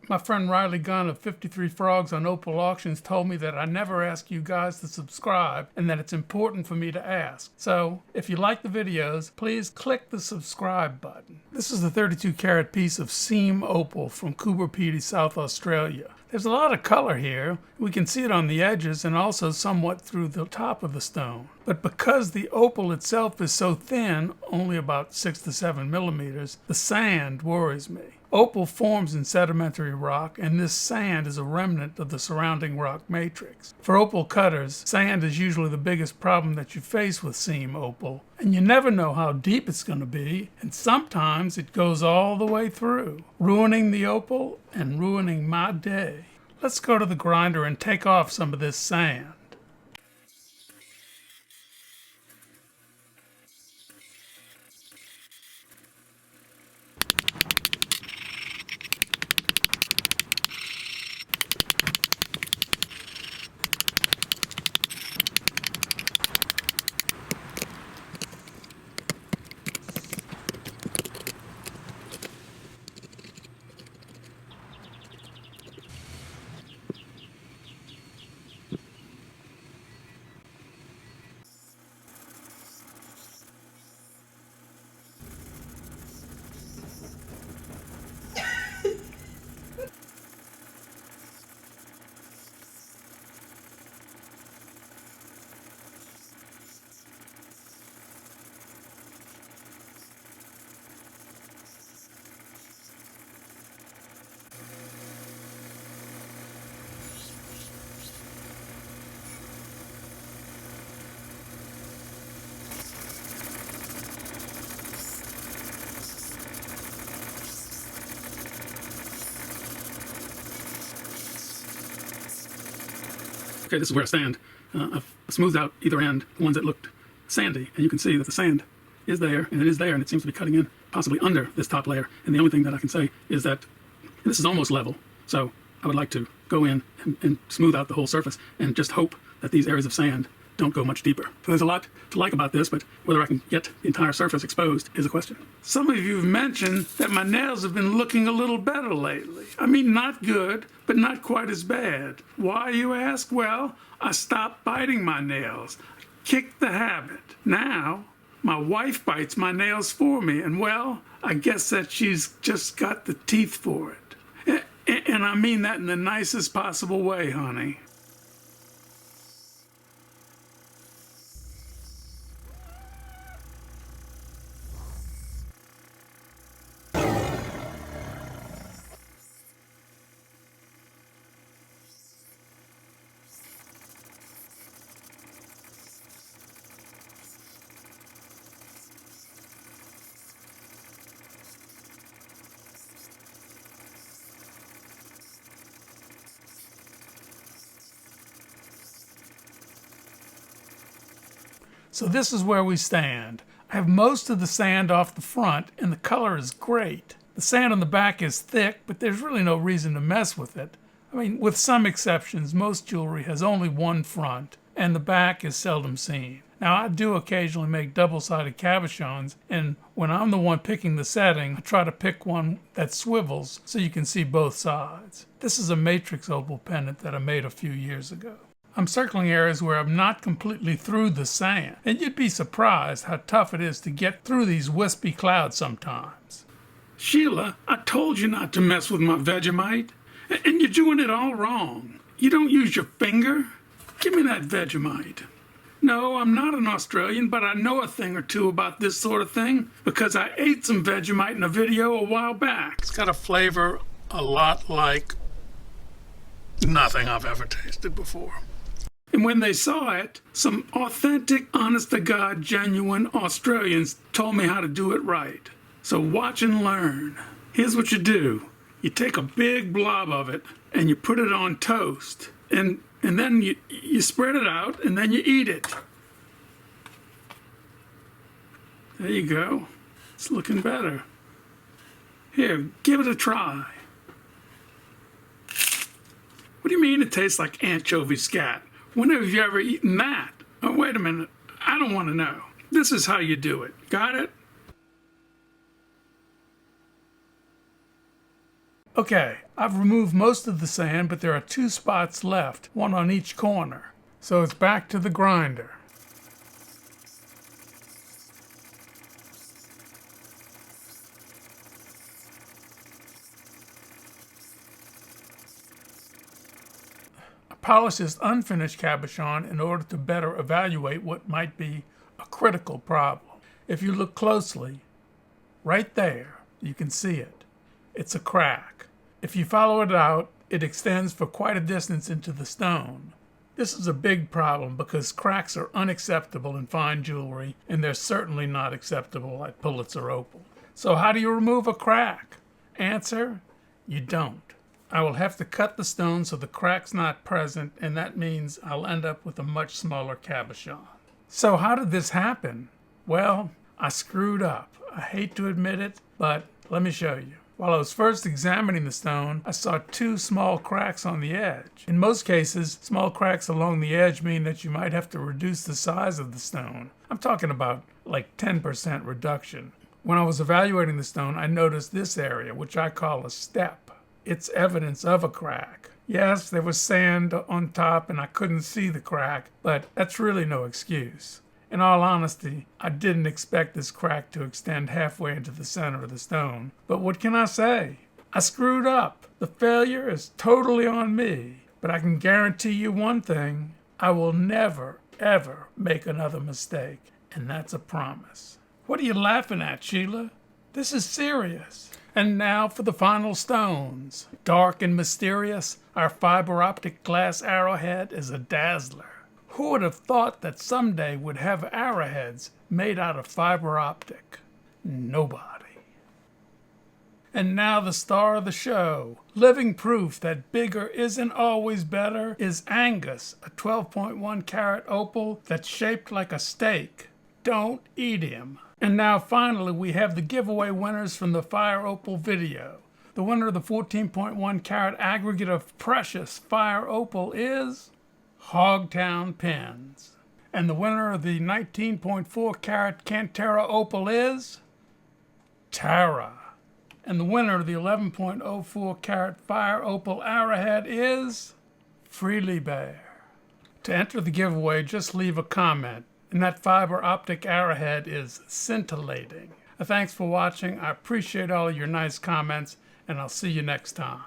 My friend Riley Gunn of 53 Frogs on Opal Auctions told me that I never ask you guys to subscribe and that it's important for me to ask. So, if you like the videos, please click the subscribe button. This is a 32 carat piece of seam opal from Coober Pedy, South Australia. There's a lot of color here. We can see it on the edges and also somewhat through the top of the stone. But because the opal itself is so thin, only about 6 to 7 millimeters, the sand worries me. Opal forms in sedimentary rock, and this sand is a remnant of the surrounding rock matrix. For opal cutters, sand is usually the biggest problem that you face with seam opal, and you never know how deep it's going to be, and sometimes it goes all the way through, ruining the opal and ruining my day. Let's go to the grinder and take off some of this sand. Okay, this is where I stand. I've smoothed out either end, the ones that looked sandy, and you can see that the sand is there, and it is there, and it seems to be cutting in possibly under this top layer. And the only thing that I can say is that this is almost level, so I would like to go in and smooth out the whole surface and just hope that these areas of sand don't go much deeper. So there's a lot to like about this, but whether I can get the entire surface exposed is a question. Some of you have mentioned that my nails have been looking a little better lately. I mean, not good, but not quite as bad. Why, you ask? Well, I stopped biting my nails. I kicked the habit. Now, my wife bites my nails for me, and well, I guess that she's just got the teeth for it. And I mean that in the nicest possible way, honey. So this is where we stand. I have most of the sand off the front, and the color is great. The sand on the back is thick, but there's really no reason to mess with it. I mean, with some exceptions, most jewelry has only one front, and the back is seldom seen. Now, I do occasionally make double-sided cabochons, and when I'm the one picking the setting, I try to pick one that swivels so you can see both sides. This is a matrix opal pendant that I made a few years ago. I'm circling areas where I'm not completely through the sand, and you'd be surprised how tough it is to get through these wispy clouds sometimes. Sheila, I told you not to mess with my Vegemite, and you're doing it all wrong. You don't use your finger. Give me that Vegemite. No, I'm not an Australian, but I know a thing or two about this sort of thing because I ate some Vegemite in a video a while back. It's got a flavor a lot like nothing I've ever tasted before. And when they saw it, some authentic, honest-to-God, genuine Australians told me how to do it right. So watch and learn. Here's what you do. You take a big blob of it and you put it on toast. And then you spread it out and then you eat it. There you go. It's looking better. Here, give it a try. What do you mean it tastes like anchovy scat? When have you ever eaten that? Oh, wait a minute. I don't want to know. This is how you do it. Got it? Okay, I've removed most of the sand, but there are 2 spots left, one on each corner. So it's back to the grinder. I polish this unfinished cabochon in order to better evaluate what might be a critical problem. If you look closely, right there, you can see it. It's a crack. If you follow it out, it extends for quite a distance into the stone. This is a big problem because cracks are unacceptable in fine jewelry, and they're certainly not acceptable at Pulitzer Opal. So how do you remove a crack? Answer, you don't. I will have to cut the stone so the crack's not present, and that means I'll end up with a much smaller cabochon. So how did this happen? Well, I screwed up. I hate to admit it, but let me show you. While I was first examining the stone, I saw 2 small cracks on the edge. In most cases, small cracks along the edge mean that you might have to reduce the size of the stone. I'm talking about like 10% reduction. When I was evaluating the stone, I noticed this area, which I call a step. It's evidence of a crack. Yes, there was sand on top and I couldn't see the crack, but that's really no excuse. In all honesty, I didn't expect this crack to extend halfway into the center of the stone. But what can I say? I screwed up. The failure is totally on me. But I can guarantee you one thing. I will never, ever make another mistake. And that's a promise. What are you laughing at, Sheila? This is serious. And now for the final stones. Dark and mysterious, our fiber optic glass arrowhead is a dazzler. Who would have thought that someday we'd have arrowheads made out of fiber optic? Nobody. And now the star of the show, living proof that bigger isn't always better, is Angus, a 12.1 carat opal that's shaped like a steak. Don't eat him. And now finally we have the giveaway winners from the Fire Opal video. The winner of the 14.1 carat aggregate of precious Fire Opal is Hogtown Pens. And the winner of the 19.4 carat Cantera Opal is Tara. And the winner of the 11.04 carat Fire Opal Arrowhead is Freely Bear. To enter the giveaway, just leave a comment. And that fiber optic arrowhead is scintillating. Thanks for watching. I appreciate all of your nice comments, and I'll see you next time.